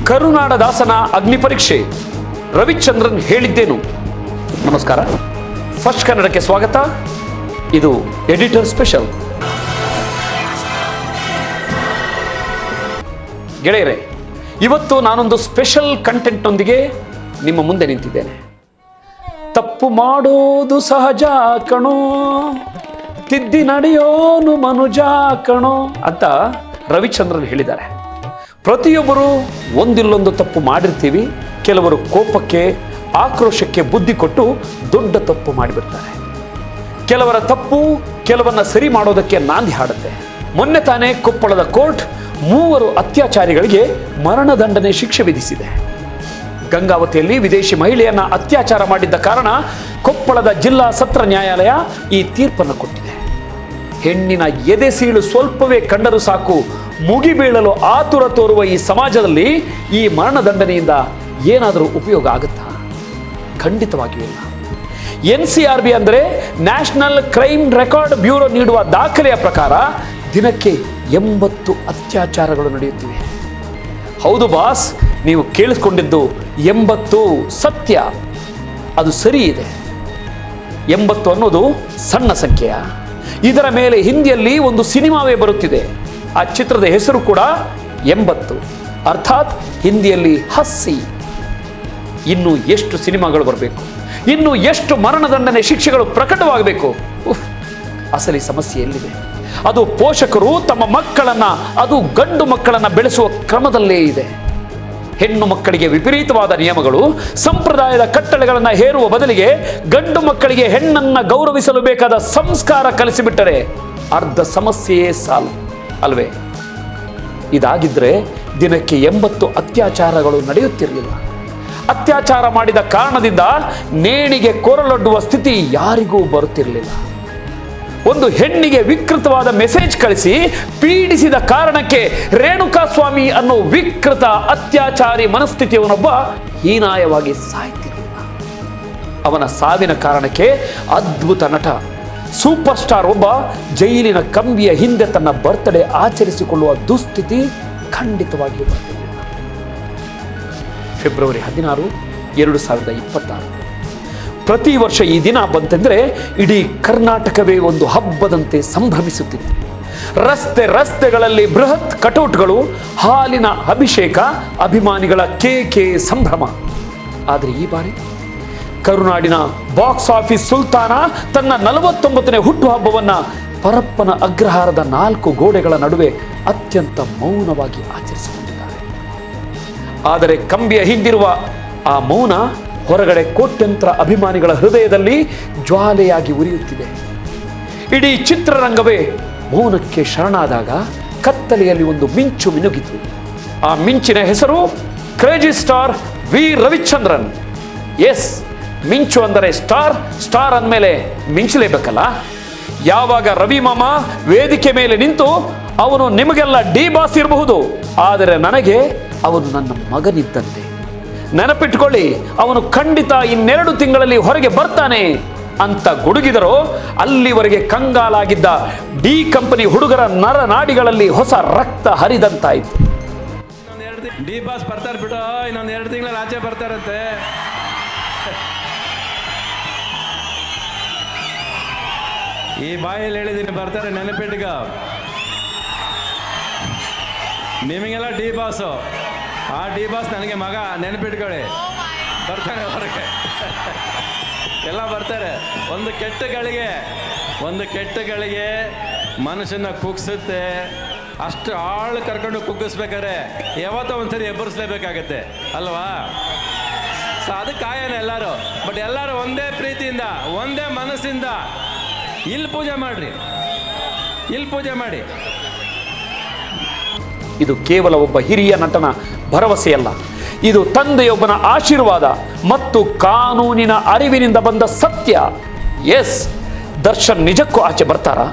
ಕರುನಾಡ ದಾಸನ ಅಗ್ನಿ ಪರೀಕ್ಷೆ ರವಿಚಂದ್ರನ್ ಹೇಳಿದ್ದೇನು. ನಮಸ್ಕಾರ, ಫಸ್ಟ್ ಕನ್ನಡಕ್ಕೆ ಸ್ವಾಗತ. ಇದು ಎಡಿಟರ್ ಸ್ಪೆಷಲ್. ಗೆಳೆಯರೇ, ಇವತ್ತು ನಾನೊಂದು ಸ್ಪೆಷಲ್ ಕಂಟೆಂಟ್ನೊಂದಿಗೆ ನಿಮ್ಮ ಮುಂದೆ ನಿಂತಿದ್ದೇನೆ. ತಪ್ಪು ಮಾಡೋದು ಸಹಜ ಕಣೋ, ತಿದ್ದಿ ನಡೆಯೋನು ಮನುಜ ಕಣೋ ಅಂತ ರವಿಚಂದ್ರನ್ ಹೇಳಿದ್ದಾರೆ. ಪ್ರತಿಯೊಬ್ಬರು ಒಂದಿಲ್ಲೊಂದು ತಪ್ಪು ಮಾಡಿರ್ತೀವಿ. ಕೆಲವರು ಕೋಪಕ್ಕೆ, ಆಕ್ರೋಶಕ್ಕೆ ಬುದ್ಧಿ ಕೊಟ್ಟು ದೊಡ್ಡ ತಪ್ಪು ಮಾಡಿಬಿಡ್ತಾರೆ. ಕೆಲವರ ತಪ್ಪು ಕೆಲವನ್ನ ಸರಿ ಮಾಡೋದಕ್ಕೆ ನಾಂದಿ ಹಾಡುತ್ತೆ. ಮೊನ್ನೆ ತಾನೇ ಕೊಪ್ಪಳದ ಕೋರ್ಟ್ 3 ಅತ್ಯಾಚಾರಿಗಳಿಗೆ ಮರಣದಂಡನೆ ಶಿಕ್ಷೆ ವಿಧಿಸಿದೆ. ಗಂಗಾವತಿಯಲ್ಲಿ ವಿದೇಶಿ ಮಹಿಳೆಯನ್ನ ಅತ್ಯಾಚಾರ ಮಾಡಿದ್ದ ಕಾರಣ ಕೊಪ್ಪಳದ ಜಿಲ್ಲಾ ಸತ್ರ ನ್ಯಾಯಾಲಯ ಈ ತೀರ್ಪನ್ನು ಕೊಟ್ಟಿದೆ. ಹೆಣ್ಣಿನ ಎದೆ ಸೀಳು ಸ್ವಲ್ಪವೇ ಕಂಡರೂ ಸಾಕು ಮುಗಿಬೀಳಲು ಆತುರ ತೋರುವ ಈ ಸಮಾಜದಲ್ಲಿ ಈ ಮರಣದಂಡನೆಯಿಂದ ಏನಾದರೂ ಉಪಯೋಗ ಆಗುತ್ತಾ? ಖಂಡಿತವಾಗಿಯೂ ಇಲ್ಲ. NCRB ಅಂದರೆ ನ್ಯಾಷನಲ್ ಕ್ರೈಮ್ ರೆಕಾರ್ಡ್ ಬ್ಯೂರೋ ನೀಡುವ ದಾಖಲೆಯ ಪ್ರಕಾರ ದಿನಕ್ಕೆ 80 ಅತ್ಯಾಚಾರಗಳು ನಡೆಯುತ್ತಿವೆ. ಹೌದು ಬಾಸ್, ನೀವು ಕೇಳಿಸ್ಕೊಂಡಿದ್ದು 80 ಸತ್ಯ, ಅದು ಸರಿ ಇದೆ. 80 ಅನ್ನೋದು ಸಣ್ಣ ಸಂಖ್ಯೆಯ. ಇದರ ಮೇಲೆ ಹಿಂದಿಯಲ್ಲಿ ಒಂದು ಸಿನಿಮಾವೇ ಬರುತ್ತಿದೆ. ಆ ಚಿತ್ರದ ಹೆಸರು ಕೂಡ 80, ಅರ್ಥಾತ್ ಹಿಂದಿಯಲ್ಲಿ ಹಸ್ಸಿ. ಇನ್ನು ಎಷ್ಟು ಸಿನಿಮಾಗಳು ಬರಬೇಕು, ಇನ್ನು ಎಷ್ಟು ಮರಣದಂಡನೆ ಶಿಕ್ಷೆಗಳು ಪ್ರಕಟವಾಗಬೇಕು? ಅಸಲಿ ಸಮಸ್ಯೆ ಎಲ್ಲಿದೆ? ಅದು ಪೋಷಕರು ತಮ್ಮ ಮಕ್ಕಳನ್ನ, ಅದು ಗಂಡು ಮಕ್ಕಳನ್ನ ಬೆಳೆಸುವ ಕ್ರಮದಲ್ಲೇ ಇದೆ. ಹೆಣ್ಣು ಮಕ್ಕಳಿಗೆ ವಿಪರೀತವಾದ ನಿಯಮಗಳು, ಸಂಪ್ರದಾಯದ ಕಟ್ಟಳೆಗಳನ್ನು ಹೇರುವ ಬದಲಿಗೆ ಗಂಡು ಮಕ್ಕಳಿಗೆ ಹೆಣ್ಣನ್ನ ಗೌರವಿಸಲು ಬೇಕಾದ ಸಂಸ್ಕಾರ ಕಲಿಸಿಬಿಟ್ಟರೆ ಅರ್ಧ ಸಮಸ್ಯೆಯೇ ಸಾಲು ಅಲ್ವೇ? ಇದಾಗಿದ್ರೆ ದಿನಕ್ಕೆ 80 ಅತ್ಯಾಚಾರಗಳು ನಡೆಯುತ್ತಿರಲಿಲ್ಲ. ಅತ್ಯಾಚಾರ ಮಾಡಿದ ಕಾರಣದಿಂದ ನೇಣಿಗೆ ಕೊರಳೊಡ್ಡುವ ಸ್ಥಿತಿ ಯಾರಿಗೂ ಬರುತ್ತಿರಲಿಲ್ಲ. ಒಂದು ಹೆಣ್ಣಿಗೆ ವಿಕೃತವಾದ ಮೆಸೇಜ್ ಕಳಿಸಿ ಪೀಡಿಸಿದ ಕಾರಣಕ್ಕೆ ರೇಣುಕಾಸ್ವಾಮಿ ಅನ್ನೋ ವಿಕೃತ ಅತ್ಯಾಚಾರಿ ಮನಸ್ಥಿತಿಯವನೊಬ್ಬ ಹೀನಾಯವಾಗಿ ಸಾಯ್ತಿರಲಿಲ್ಲ. ಅವನ ಸಾವಿನ ಕಾರಣಕ್ಕೆ ಅದ್ಭುತ ನಟ, ಸೂಪರ್ ಸ್ಟಾರ್ ಒಬ್ಬ ಜೈಲಿನ ಕಂಬಿಯ ಹಿಂದೆ ತನ್ನ ಬರ್ತ್ಡೇ ಆಚರಿಸಿಕೊಳ್ಳುವ ದುಸ್ಥಿತಿ ಖಂಡಿತವಾಗಿಯೂ ಬರ್ತಿರಲಿಲ್ಲ. ಫೆಬ್ರವರಿ 16, 2026. ಪ್ರತಿ ವರ್ಷ ಈ ದಿನ ಬಂತೆಂದರೆ ಇಡೀ ಕರ್ನಾಟಕವೇ ಒಂದು ಹಬ್ಬದಂತೆ ಸಂಭ್ರಮಿಸುತ್ತಿತ್ತು. ರಸ್ತೆಗಳಲ್ಲಿ ಬೃಹತ್ ಕಟೌಟ್ಗಳು, ಹಾಲಿನ ಅಭಿಷೇಕ, ಅಭಿಮಾನಿಗಳ ಕೇಕೆ, ಸಂಭ್ರಮ. ಆದರೆ ಈ ಬಾರಿ ಕರುನಾಡಿನ ಬಾಕ್ಸ್ ಆಫೀಸ್ ಸುಲ್ತಾನ ತನ್ನ 49ನೇ ಹುಟ್ಟುಹಬ್ಬವನ್ನ ಪರಪ್ಪನ ಅಗ್ರಹಾರದ 4 ಗೋಡೆಗಳ ನಡುವೆ ಅತ್ಯಂತ ಮೌನವಾಗಿ ಆಚರಿಸಿಕೊಂಡಿದ್ದಾರೆ. ಆದರೆ ಕಂಬಿಯ ಹಿಂದಿರುವ ಆ ಮೌನ ಹೊರಗಡೆ ಕೋಟ್ಯಂತರ ಅಭಿಮಾನಿಗಳ ಹೃದಯದಲ್ಲಿ ಜ್ವಾಲೆಯಾಗಿ ಉರಿಯುತ್ತಿದೆ. ಇಡೀ ಚಿತ್ರರಂಗವೇ ಮೌನಕ್ಕೆ ಶರಣಾದಾಗ ಕತ್ತಲೆಯಲ್ಲಿ ಒಂದು ಮಿಂಚು ಮಿನುಗಿತು. ಆ ಮಿಂಚಿನ ಹೆಸರು crazy star V Ravichandran. Yes, ಮಿಂಚು ಅಂದರೆ ಸ್ಟಾರ್, ಸ್ಟಾರ್ ಅಂದಮೇಲೆ ಮಿಂಚಲೇಬೇಕಲ್ಲ. ಯಾವಾಗ ರವಿ ಮಾಮ ವೇದಿಕೆ ಮೇಲೆ ನಿಂತು ಅವನು ನಿಮಗೆಲ್ಲ ಡಿ ಬಾಸ್ ಇರಬಹುದು, ಆದರೆ ನನಗೆ ಅವನು ನನ್ನ ಮಗನಿದ್ದಂತೆ. ನೆನಪಿಟ್ಕೊಳ್ಳಿ, ಅವನು ಖಂಡಿತ 2 ತಿಂಗಳಲ್ಲಿ ಹೊರಗೆ ಬರ್ತಾನೆ ಅಂತ ಗುಡುಗಿದರೋ ಅಲ್ಲಿವರೆಗೆ ಕಂಗಾಲಾಗಿದ್ದ ಡಿ ಕಂಪನಿ ಹುಡುಗರ ನರನಾಡಿಗಳಲ್ಲಿ ಹೊಸ ರಕ್ತ ಹರಿದಂತಾಯಿತು. ಡಿ ಬಾಸ್ ಬರ್ತಾರೆ ಬಿಡು, ಇನ್ನೊಂದು 2 ತಿಂಗಳಲ್ಲಿ ಆಚೆ ಬರ್ತಾರಂತೆ. ಈ ಬಾಯಲ್ಲಿ ಹೇಳಿದ್ದೀನಿ ಬರ್ತಾರೆ, ನೆನಪಿಟ್ಗ. ನಿಮಗೆಲ್ಲ ಡಿ ಬಾಸು, ಆ ಡಿ ಬಾಸ್ ನನಗೆ ಮಗ, ನೆನಪಿಟ್ಕೊಳ್ಳಿ. ಬರ್ತಾನೆ ಹೊರಗೆ, ಎಲ್ಲ ಬರ್ತಾರೆ. ಒಂದು ಕೆಟ್ಟ ಗಳಿಗೆ ಮನುಷ್ಯನ ಕುಗ್ಸುತ್ತೆ. ಅಷ್ಟು ಆಳು ಕರ್ಕೊಂಡು ಕುಗ್ಗಿಸ್ಬೇಕಾದ್ರೆ ಯಾವತ್ತೋ ಒಂದ್ಸರಿ ಎಬ್ಬರಿಸ್ಲೇಬೇಕಾಗತ್ತೆ ಅಲ್ವಾ? ಸೊ ಅದಕ್ಕೆ ಕಾಯೋಣ ಎಲ್ಲರೂ. ಬಟ್ ಎಲ್ಲರೂ ಒಂದೇ ಪ್ರೀತಿಯಿಂದ, ಒಂದೇ ಮನಸ್ಸಿಂದ ಇಲ್ಲಿ ಪೂಜೆ ಮಾಡಿ. ಇದು ಕೇವಲ ಒಬ್ಬ ಹಿರಿಯ ನಟನ ಭರವಸೆಯಲ್ಲ, ಇದು ತಂದೆಯೊಬ್ಬನ ಆಶೀರ್ವಾದ ಮತ್ತು ಕಾನೂನಿನ ಅರಿವಿನಿಂದ ಬಂದ ಸತ್ಯ. ಎಸ್, ದರ್ಶನ್ ನಿಜಕ್ಕೂ ಆಚೆ ಬರ್ತಾರಾ?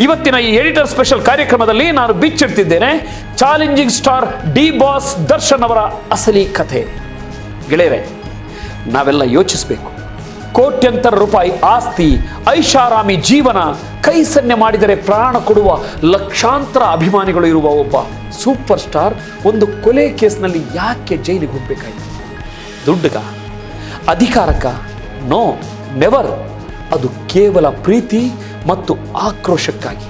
ಇವತ್ತಿನ ಈ ಎಡಿಟರ್ ಸ್ಪೆಷಲ್ ಕಾರ್ಯಕ್ರಮದಲ್ಲಿ ನಾನು ಬಿಚ್ಚಿಡ್ತಿದ್ದೇನೆ challenging star D Boss Darshan ಅವರ ಅಸಲಿ ಕಥೆ. ಗೆಳೆಯರೆ, ನಾವೆಲ್ಲ ಯೋಚಿಸಬೇಕು. ಕೋಟ್ಯಂತರ ರೂಪಾಯಿ ಆಸ್ತಿ, ಐಷಾರಾಮಿ ಜೀವನ, ಕೈಸನ್ನೆ ಮಾಡಿದರೆ ಪ್ರಾಣ ಕೊಡುವ ಲಕ್ಷಾಂತರ ಅಭಿಮಾನಿಗಳು ಇರುವ ಒಬ್ಬ ಸೂಪರ್ ಸ್ಟಾರ್ ಒಂದು ಕೊಲೆ ಕೇಸ್ನಲ್ಲಿ ಯಾಕೆ ಜೈಲಿಗೆ ಹೋಗ್ಬೇಕಾಯ್ತು? ದುಡ್ಡುಗ? ಅಧಿಕಾರಕ್ಕ? No, never. ಅದು ಕೇವಲ ಪ್ರೀತಿ ಮತ್ತು ಆಕ್ರೋಶಕ್ಕಾಗಿ.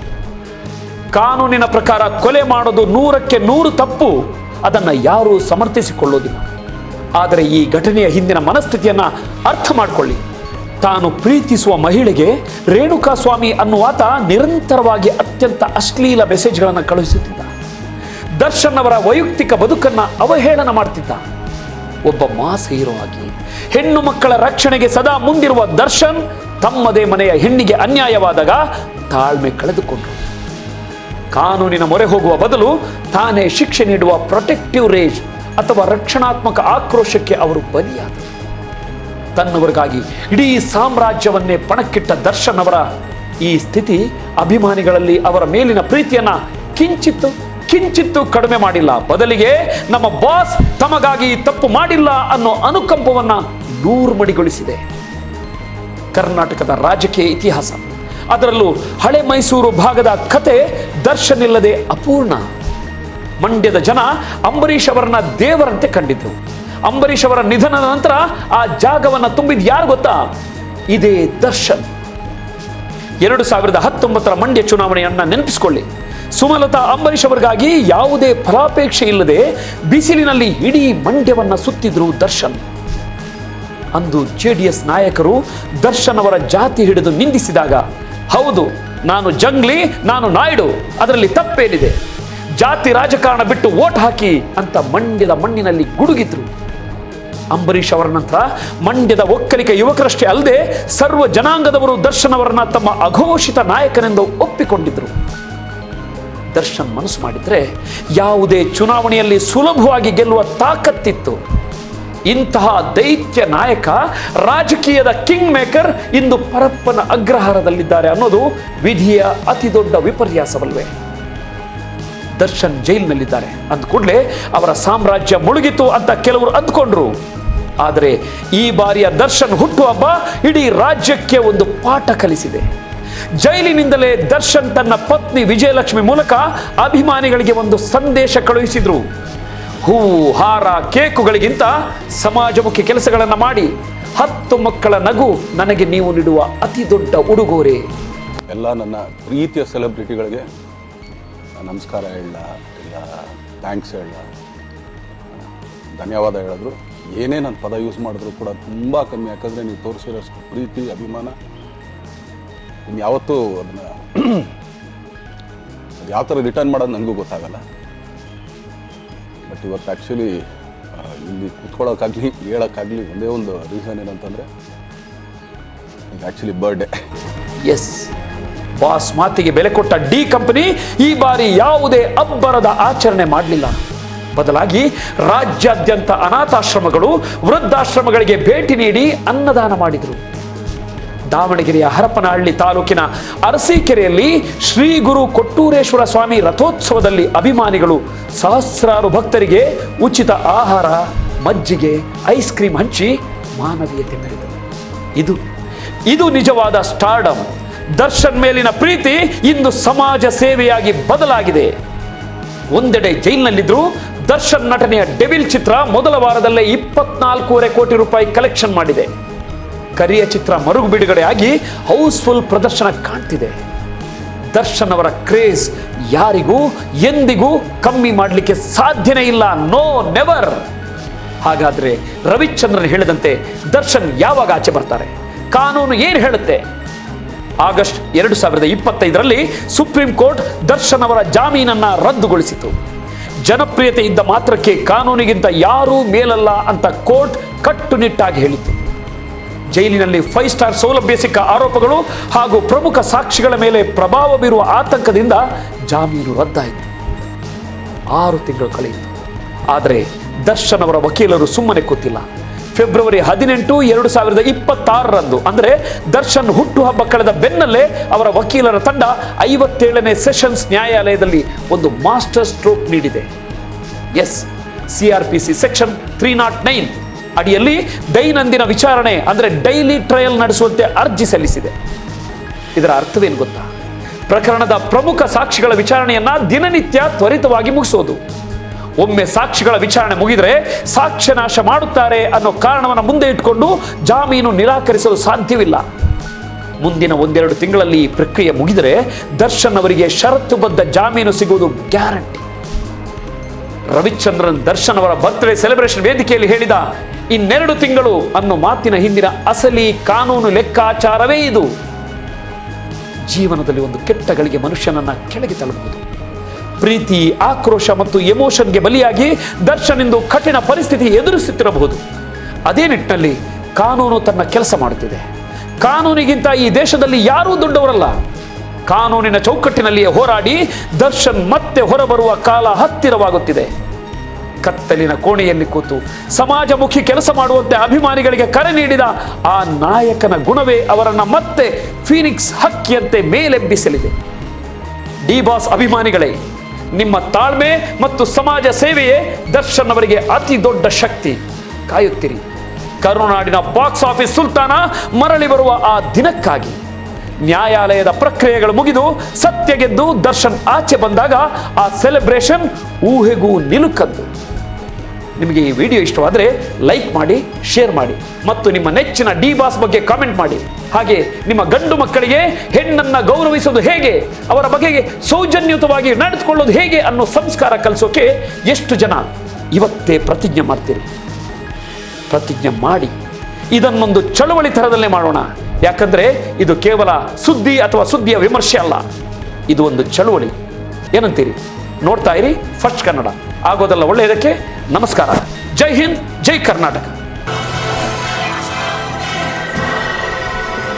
ಕಾನೂನಿನ ಪ್ರಕಾರ ಕೊಲೆ ಮಾಡೋದು 100ಕ್ಕೆ 100 ತಪ್ಪು. ಅದನ್ನು ಯಾರೂ ಸಮರ್ಥಿಸಿಕೊಳ್ಳೋದಿಲ್ಲ. ಆದರೆ ಈ ಘಟನೆಯ ಹಿಂದಿನ ಮನಸ್ಥಿತಿಯನ್ನ ಅರ್ಥ ಮಾಡಿಕೊಳ್ಳಿ. ತಾನು ಪ್ರೀತಿಸುವ ಮಹಿಳೆಗೆ ರೇಣುಕಾ ಸ್ವಾಮಿ ಅನ್ನುವಾತ ನಿರಂತರವಾಗಿ ಅತ್ಯಂತ ಅಶ್ಲೀಲ ಮೆಸೇಜ್ಗಳನ್ನು ಕಳುಹಿಸುತ್ತಿದ್ದ. ದರ್ಶನ್ ಅವರ ವೈಯಕ್ತಿಕ ಬದುಕನ್ನ ಅವಹೇಳನ ಮಾಡ್ತಿದ್ದ. ಒಬ್ಬ ಮಾಸ್ ಹೀರೋ ಆಗಿ ಹೆಣ್ಣು ಮಕ್ಕಳ ರಕ್ಷಣೆಗೆ ಸದಾ ಮುಂದಿರುವ ದರ್ಶನ್ ತಮ್ಮದೇ ಮನೆಯ ಹೆಣ್ಣಿಗೆ ಅನ್ಯಾಯವಾದಾಗ ತಾಳ್ಮೆ ಕಳೆದುಕೊಂಡರು. ಕಾನೂನಿನ ಮೊರೆ ಹೋಗುವ ಬದಲು ತಾನೇ ಶಿಕ್ಷೆ ನೀಡುವ ಪ್ರೊಟೆಕ್ಟಿವ್ ರೇಜ್ ಅಥವಾ ರಕ್ಷಣಾತ್ಮಕ ಆಕ್ರೋಶಕ್ಕೆ ಅವರು ಬಲಿಯಾದರು. ತನ್ನವರಿಗಾಗಿ ಇಡೀ ಸಾಮ್ರಾಜ್ಯವನ್ನೇ ಪಣಕ್ಕಿಟ್ಟ ದರ್ಶನ್ ಅವರ ಈ ಸ್ಥಿತಿ ಅಭಿಮಾನಿಗಳಲ್ಲಿ ಅವರ ಮೇಲಿನ ಪ್ರೀತಿಯನ್ನ ಕಿಂಚಿತ್ತು ಕಡಿಮೆ ಮಾಡಿಲ್ಲ. ಬದಲಿಗೆ ನಮ್ಮ ಬಾಸ್ ತಮಗಾಗಿ ತಪ್ಪು ಮಾಡಿಲ್ಲ ಅನ್ನೋ ಅನುಕಂಪವನ್ನ 100 ಮಡಿಗೊಳಿಸಿದೆ. ಕರ್ನಾಟಕದ ರಾಜಕೀಯ ಇತಿಹಾಸ, ಅದರಲ್ಲೂ ಹಳೆ ಮೈಸೂರು ಭಾಗದ ಕತೆ ದರ್ಶನ್ ಇಲ್ಲದೆ ಅಪೂರ್ಣ. ಮಂಡ್ಯದ ಜನ ಅಂಬರೀಷ್ ಅವರನ್ನ ದೇವರಂತೆ ಕಂಡಿದ್ರು. ಅಂಬರೀಷ್ ಅವರ ನಿಧನದ ನಂತರ ಆ ಜಾಗವನ್ನ ತುಂಬಿದ ಯಾರು ಗೊತ್ತಾ? ಇದೇ ದರ್ಶನ್. 2019 ಮಂಡ್ಯ ಚುನಾವಣೆಯನ್ನ ನೆನಪಿಸಿಕೊಳ್ಳಿ. ಸುಮಲತಾ ಅಂಬರೀಷ್ ಅವರಿಗಾಗಿ ಯಾವುದೇ ಫಲಾಪೇಕ್ಷೆ ಇಲ್ಲದೆ ಬಿಸಿಲಿನಲ್ಲಿ ಇಡೀ ಮಂಡ್ಯವನ್ನ ಸುತ್ತಿದ್ರು ದರ್ಶನ್. ಅಂದು ಜೆಡಿಎಸ್ ನಾಯಕರು ದರ್ಶನ್ ಅವರ ಜಾತಿ ಹಿಡಿದು ನಿಂದಿಸಿದಾಗ, ಹೌದು ನಾನು ಜಂಗ್ಲಿ, ನಾನು ನಾಯ್ಡು, ಅದರಲ್ಲಿ ತಪ್ಪೇನಿದೆ, ಜಾತಿ ರಾಜಕಾರಣ ಬಿಟ್ಟು ವೋಟ್ ಹಾಕಿ ಅಂತ ಮಂಡ್ಯದ ಮಣ್ಣಿನಲ್ಲಿ ಗುಡುಗಿದ್ರು. ಅಂಬರೀಷ್ ಅವರ ನಂತರ ಮಂಡ್ಯದ ಒಕ್ಕಲಿಗ ಯುವಕರಷ್ಟೇ ಅಲ್ಲದೆ ಸರ್ವ ಜನಾಂಗದವರು ದರ್ಶನ್ ಅವರನ್ನ ತಮ್ಮ ಅಘೋಷಿತ ನಾಯಕನೆಂದು ಒಪ್ಪಿಕೊಂಡಿದ್ರು. ದರ್ಶನ್ ಮನಸ್ಸು ಮಾಡಿದ್ರೆ ಯಾವುದೇ ಚುನಾವಣೆಯಲ್ಲಿ ಸುಲಭವಾಗಿ ಗೆಲ್ಲುವ ತಾಕತ್ತಿತ್ತು. ಇಂತಹ ದೈತ್ಯ ನಾಯಕ, ರಾಜಕೀಯದ ಕಿಂಗ್ ಮೇಕರ್ ಇಂದು ಪರಪ್ಪನ ಅಗ್ರಹಾರದಲ್ಲಿದ್ದಾರೆ ಅನ್ನೋದು ವಿಧಿಯ ಅತಿ ದೊಡ್ಡ ವಿಪರ್ಯಾಸವಲ್ವೇ? ದರ್ಶನ್ ಜೈಲಿನಲ್ಲಿದ್ದಾರೆ ಅಂದ ಕೂಡಲೇ ಅವರ ಸಾಮ್ರಾಜ್ಯ ಮುಳುಗಿತು ಅಂತ ಕೆಲವರು ಅಂದ್ಕೊಂಡ್ರು. ಆದರೆ ಈ ಬಾರಿಯ ದರ್ಶನ್ ಹುಟ್ಟುಹಬ್ಬ ಇಡೀ ರಾಜ್ಯಕ್ಕೆ ಒಂದು ಪಾಠ ಕಲಿಸಿದೆ. ಜೈಲಿನಿಂದಲೇ ದರ್ಶನ್ ತನ್ನ ಪತ್ನಿ ವಿಜಯಲಕ್ಷ್ಮಿ ಮೂಲಕ ಅಭಿಮಾನಿಗಳಿಗೆ ಒಂದು ಸಂದೇಶ ಕಳುಹಿಸಿದ್ರು. ಹೂವು, ಹಾರ, ಕೇಕುಗಳಿಗಿಂತ ಸಮಾಜಮುಖಿ ಕೆಲಸಗಳನ್ನು ಮಾಡಿ 10 ಮಕ್ಕಳ ನಗು ನನಗೆ ನೀವು ನೀಡುವ ಅತಿ ದೊಡ್ಡ ಉಡುಗೊರೆ. ಎಲ್ಲ ನನ್ನ ಪ್ರೀತಿಯ ಸೆಲೆಬ್ರಿಟಿಗಳಿಗೆ ನಮಸ್ಕಾರ ಹೇಳ, ಇಲ್ಲ ಥ್ಯಾಂಕ್ಸ್ ಹೇಳ, ಧನ್ಯವಾದ ಹೇಳಿದ್ರು. ಏನೇ ನನ್ನ ಪದ ಯೂಸ್ ಮಾಡಿದ್ರು ಕೂಡ ತುಂಬ ಕಮ್ಮಿ. ಯಾಕಂದರೆ ನೀವು ತೋರಿಸಿರೋಷ್ಟು ಪ್ರೀತಿ, ಅಭಿಮಾನ ಇನ್ಯಾವತ್ತೂ ಅದನ್ನು ಅದು ಯಾವ ಥರ ರಿಟರ್ನ್ ಮಾಡೋದು ನನಗೂ ಗೊತ್ತಾಗಲ್ಲ. ಬಟ್ ಇವತ್ತು ಆ್ಯಕ್ಚುಲಿ ಇಲ್ಲಿ ಕೂತ್ಕೊಳ್ಳೋಕ್ಕಾಗಲಿ ಹೇಳೋಕ್ಕಾಗಲಿ ಒಂದೇ ಒಂದು ರೀಸನ್ ಏನಂತಂದರೆ ಈಗ ಆ್ಯಕ್ಚುಲಿ ಬರ್ಡೇ. ಎಸ್, ಬಾಸ್ ಮಾತಿಗೆ ಬೆಲೆ ಕೊಟ್ಟ ಡಿ ಕಂಪನಿ ಈ ಬಾರಿ ಯಾವುದೇ ಅಬ್ಬರದ ಆಚರಣೆ ಮಾಡಲಿಲ್ಲ. ಬದಲಾಗಿ ರಾಜ್ಯಾದ್ಯಂತ ಅನಾಥಾಶ್ರಮಗಳು, ವೃದ್ಧಾಶ್ರಮಗಳಿಗೆ ಭೇಟಿ ನೀಡಿ ಅನ್ನದಾನ ಮಾಡಿದರು. ದಾವಣಗೆರೆಯ ಹರಪನಹಳ್ಳಿ ತಾಲೂಕಿನ ಅರಸೀಕೆರೆಯಲ್ಲಿ ಶ್ರೀ ಗುರು ಕೊಟ್ಟೂರೇಶ್ವರ ಸ್ವಾಮಿ ರಥೋತ್ಸವದಲ್ಲಿ ಅಭಿಮಾನಿಗಳು ಸಹಸ್ರಾರು ಭಕ್ತರಿಗೆ ಉಚಿತ ಆಹಾರ, ಮಜ್ಜಿಗೆ, ಐಸ್ ಕ್ರೀಮ್ ಹಂಚಿ ಮಾನವೀಯತೆ ಮೆರೆದರು. ಇದು ನಿಜವಾದ ಸ್ಟಾರ್ಡಮ್. ದರ್ಶನ್ ಮೇಲಿನ ಪ್ರೀತಿ ಇಂದು ಸಮಾಜ ಸೇವೆಯಾಗಿ ಬದಲಾಗಿದೆ. ಒಂದೆಡೆ ಜೈಲಿನಲ್ಲಿದ್ರು ದರ್ಶನ್ ನಟನೆಯ ಡೆವಿಲ್ ಚಿತ್ರ ಮೊದಲ ವಾರದಲ್ಲೇ 24.5 ಕೋಟಿ ರೂಪಾಯಿ ಕಲೆಕ್ಷನ್ ಮಾಡಿದೆ. ಕರಿಯ ಚಿತ್ರ ಮರುಗು ಬಿಡುಗಡೆಯಾಗಿ ಹೌಸ್ಫುಲ್ ಪ್ರದರ್ಶನ ಕಾಣ್ತಿದೆ. ದರ್ಶನ್ ಅವರ ಕ್ರೇಜ್ ಯಾರಿಗೂ ಎಂದಿಗೂ ಕಮ್ಮಿ ಮಾಡಲಿಕ್ಕೆ ಸಾಧ್ಯನೇ ಇಲ್ಲ. No, never. ಹಾಗಾದ್ರೆ ರವಿಚಂದ್ರನ್ ಹೇಳಿದಂತೆ ದರ್ಶನ್ ಯಾವಾಗ ಆಚೆ ಬರ್ತಾರೆ? ಕಾನೂನು ಏನು ಹೇಳುತ್ತೆ? ಆಗಸ್ಟ್ 2025ರಲ್ಲಿ ಸುಪ್ರೀಂ ಕೋರ್ಟ್ ದರ್ಶನ್ ಅವರ ಜಾಮೀನನ್ನ ರದ್ದುಗೊಳಿಸಿತು. ಜನಪ್ರಿಯತೆ ಇದ್ದ ಮಾತ್ರಕ್ಕೆ ಕಾನೂನಿಗಿಂತ ಯಾರೂ ಮೇಲಲ್ಲ ಅಂತ ಕೋರ್ಟ್ ಕಟ್ಟುನಿಟ್ಟಾಗಿ ಹೇಳಿತು. ಜೈಲಿನಲ್ಲಿ 5 ಸ್ಟಾರ್ ಸೌಲಭ್ಯ ಸಿಕ್ಕ ಆರೋಪಗಳು ಹಾಗೂ ಪ್ರಮುಖ ಸಾಕ್ಷಿಗಳ ಮೇಲೆ ಪ್ರಭಾವ ಬೀರುವ ಆತಂಕದಿಂದ ಜಾಮೀನು ರದ್ದಾಯಿತು. 6 ತಿಂಗಳು ಕಳೆಯಿತು. ಆದರೆ ದರ್ಶನ್ ಅವರ ವಕೀಲರು ಸುಮ್ಮನೆ ಕೂತಿಲ್ಲ. ಫೆಬ್ರವರಿ 18, 2026ರಂದು ಅಂದರೆ ದರ್ಶನ್ ಹುಟ್ಟುಹಬ್ಬ ಕಳೆದ ಬೆನ್ನಲ್ಲೇ ಅವರ ವಕೀಲರ ತಂಡ 57ನೇ ಸೆಷನ್ಸ್ ನ್ಯಾಯಾಲಯದಲ್ಲಿ ಒಂದು ಮಾಸ್ಟರ್ ಸ್ಟ್ರೋಕ್ ನೀಡಿದೆ. ಎಸ್, CRPC ಸೆಕ್ಷನ್ 309 ಅಡಿಯಲ್ಲಿ ದೈನಂದಿನ ವಿಚಾರಣೆ ಅಂದರೆ ಡೈಲಿ ಟ್ರಯಲ್ ನಡೆಸುವಂತೆ ಅರ್ಜಿ ಸಲ್ಲಿಸಿದೆ. ಇದರ ಅರ್ಥವೇನು ಗೊತ್ತಾ? ಪ್ರಕರಣದ ಪ್ರಮುಖ ಸಾಕ್ಷಿಗಳ ವಿಚಾರಣೆಯನ್ನ ದಿನನಿತ್ಯ ತ್ವರಿತವಾಗಿ ಮುಗಿಸೋದು. ಒಮ್ಮೆ ಸಾಕ್ಷಿಗಳ ವಿಚಾರಣೆ ಮುಗಿದರೆ ಸಾಕ್ಷ್ಯನಾಶ ಮಾಡುತ್ತಾರೆ ಅನ್ನೋ ಕಾರಣವನ್ನು ಮುಂದೆ ಇಟ್ಟುಕೊಂಡು ಜಾಮೀನು ನಿರಾಕರಿಸಲು ಸಾಧ್ಯವಿಲ್ಲ. ಮುಂದಿನ 1-2 ತಿಂಗಳಲ್ಲಿ ಈ ಪ್ರಕ್ರಿಯೆ ಮುಗಿದರೆ ದರ್ಶನ್ ಅವರಿಗೆ ಷರತ್ತುಬದ್ಧ ಜಾಮೀನು ಸಿಗುವುದು ಗ್ಯಾರಂಟಿ. ರವಿಚಂದ್ರನ್ ದರ್ಶನ್ ಅವರ ಬರ್ತ್ಡೇ ಸೆಲೆಬ್ರೇಷನ್ ವೇದಿಕೆಯಲ್ಲಿ ಹೇಳಿದ 2 ತಿಂಗಳು ಅನ್ನೋ ಮಾತಿನ ಹಿಂದಿನ ಅಸಲಿ ಕಾನೂನು ಲೆಕ್ಕಾಚಾರವೇ ಇದು. ಜೀವನದಲ್ಲಿ ಒಂದು ಕೆಟ್ಟ ಗಳಿಗೆ ಮನುಷ್ಯನನ್ನ ಕೆಳಗೆ ತಳ್ಳಬಹುದು. ಪ್ರೀತಿ, ಆಕ್ರೋಶ ಮತ್ತು ಎಮೋಷನ್ಗೆ ಬಲಿಯಾಗಿ ದರ್ಶನ್ ಇಂದು ಕಠಿಣ ಪರಿಸ್ಥಿತಿ ಎದುರಿಸುತ್ತಿರಬಹುದು. ಅದೇ ನಿಟ್ಟಿನಲ್ಲಿ ಕಾನೂನು ತನ್ನ ಕೆಲಸ ಮಾಡುತ್ತಿದೆ. ಕಾನೂನಿಗಿಂತ ಈ ದೇಶದಲ್ಲಿ ಯಾರೂ ದೊಡ್ಡವರಲ್ಲ. ಕಾನೂನಿನ ಚೌಕಟ್ಟಿನಲ್ಲಿಯೇ ಹೋರಾಡಿ ದರ್ಶನ್ ಮತ್ತೆ ಹೊರಬರುವ ಕಾಲ ಹತ್ತಿರವಾಗುತ್ತಿದೆ. ಕತ್ತಲಿನ ಕೋಣೆಯಲ್ಲಿ ಕೂತು ಸಮಾಜಮುಖಿ ಕೆಲಸ ಮಾಡುವಂತೆ ಅಭಿಮಾನಿಗಳಿಗೆ ಕರೆ ನೀಡಿದ ಆ ನಾಯಕನ ಗುಣವೇ ಅವರನ್ನ ಮತ್ತೆ ಫೀನಿಕ್ಸ್ ಹಕ್ಕಿಯಂತೆ ಮೇಲೆಬ್ಬಿಸಲಿದೆ. ಡಿ ಬಾಸ್ ಅಭಿಮಾನಿಗಳೇ, ನಿಮ್ಮ ತಾಳ್ಮೆ ಮತ್ತು ಸಮಾಜ ಸೇವೆಯೇ ದರ್ಶನ್ ಅವರಿಗೆ ಅತಿ ದೊಡ್ಡ ಶಕ್ತಿ. ಕಾಯುತ್ತಿರಿ. ಕರುನಾಡಿನ ಬಾಕ್ಸ್ ಆಫೀಸ್ ಸುಲ್ತಾನ ಮರಳಿ ಬರುವ ಆ ದಿನಕ್ಕಾಗಿ. ನ್ಯಾಯಾಲಯದ ಪ್ರಕ್ರಿಯೆಗಳು ಮುಗಿದು ಸತ್ಯ ಗೆದ್ದು ದರ್ಶನ್ ಆಚೆ ಬಂದಾಗ ಆ ಸೆಲೆಬ್ರೇಷನ್ ಊಹೆಗೂ ನಿಲುಕದ್ದು. ನಿಮಗೆ ಈ ವಿಡಿಯೋ ಇಷ್ಟವಾದರೆ ಲೈಕ್ ಮಾಡಿ, ಶೇರ್ ಮಾಡಿ ಮತ್ತು ನಿಮ್ಮ ನೆಚ್ಚಿನ ಡಿ ಬಾಸ್ ಬಗ್ಗೆ ಕಾಮೆಂಟ್ ಮಾಡಿ. ಹಾಗೆ ನಿಮ್ಮ ಗಂಡು ಮಕ್ಕಳಿಗೆ ಹೆಣ್ಣನ್ನ ಗೌರವಿಸೋದು ಹೇಗೆ, ಅವರ ಬಗೆಗೆ ಸೌಜನ್ಯಯುತವಾಗಿ ನಡೆದುಕೊಳ್ಳೋದು ಹೇಗೆ ಅನ್ನೋ ಸಂಸ್ಕಾರ ಕಲಿಸೋಕೆ ಎಷ್ಟು ಜನ ಇವತ್ತೇ ಪ್ರತಿಜ್ಞೆ ಮಾಡ್ತೀರಿ? ಪ್ರತಿಜ್ಞೆ ಮಾಡಿ ಇದನ್ನೊಂದು ಚಳುವಳಿ ಥರದಲ್ಲೇ ಮಾಡೋಣ. ಯಾಕಂದ್ರೆ ಇದು ಕೇವಲ ಸುದ್ದಿ ಅಥವಾ ಸುದ್ದಿಯ ವಿಮರ್ಶೆ ಅಲ್ಲ, ಇದು ಒಂದು ಚಳುವಳಿ. ಏನಂತೀರಿ? ನೋಡ್ತಾ ಇರಿ ಫಸ್ಟ್ ಕನ್ನಡ. ಆಗೋದಲ್ಲ ಒಳ್ಳೆಯದಕ್ಕೆ. ನಮಸ್ಕಾರ. ಜೈ ಹಿಂದ್, ಜೈ ಕರ್ನಾಟಕ.